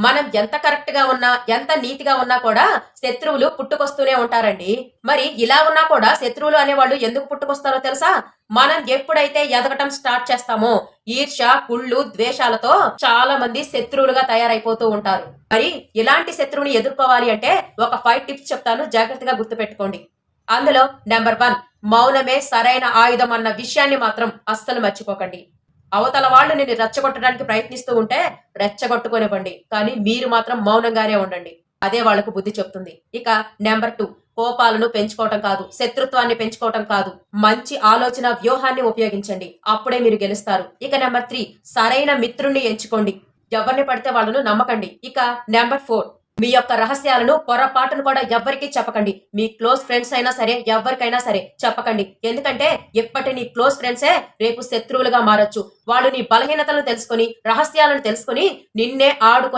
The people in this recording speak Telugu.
మనం ఎంత కరెక్ట్ గా ఉన్నా, ఎంత నీతిగా ఉన్నా కూడా శత్రువులు పుట్టుకొస్తూనే ఉంటారండి. మరి ఇలా ఉన్నా కూడా శత్రువులు అనేవాళ్ళు ఎందుకు పుట్టుకొస్తారో తెలుసా? మనం ఎప్పుడైతే ఎదగటం స్టార్ట్ చేస్తామో, ఈర్ష్య, కుళ్ళు, ద్వేషాలతో చాలా మంది శత్రువులుగా తయారైపోతూ ఉంటారు. మరి ఇలాంటి శత్రువుని ఎదుర్కోవాలి అంటే ఒక 5 టిప్స్ చెప్తాను, జాగ్రత్తగా గుర్తుపెట్టుకోండి. అందులో నెంబర్ 1, మౌనమే సరైన ఆయుధం అన్న విషయాన్ని మాత్రం అస్సలు మర్చిపోకండి. అవతల వాళ్ళు నిన్ను రెచ్చగొట్టడానికి ప్రయత్నిస్తూ ఉంటే రెచ్చగొట్టుకొనివ్వండి. కానీ మీరు మాత్రం మౌనంగానే ఉండండి. అదే వాళ్ళకు బుద్ధి చెప్తుంది. ఇక నెంబర్ 2, కోపాలను పెంచుకోవటం కాదు, శత్రుత్వాన్ని పెంచుకోవటం కాదు. మంచి ఆలోచన వ్యూహాన్ని ఉపయోగించండి. అప్పుడే మీరు గెలుస్తారు. ఇక నెంబర్ 3, సరైన మిత్రుణ్ణి ఎంచుకోండి. ఎవరిని పడితే వాళ్ళను నమ్మకండి. ఇక నెంబర్ 4, మీ యొక్క రహస్యాలను పొరపాటును కూడా ఎవ్వరికీ చెప్పకండి. మీ క్లోజ్ ఫ్రెండ్స్ అయినా సరే, ఎవరికైనా సరే చెప్పకండి. ఎందుకంటే ఇప్పటి నీ క్లోజ్ ఫ్రెండ్సే రేపు శత్రువులుగా మారొచ్చు. వాళ్ళు నీ బలహీనతలను తెలుసుకొని, రహస్యాలను తెలుసుకొని నిన్నే ఆడుకొని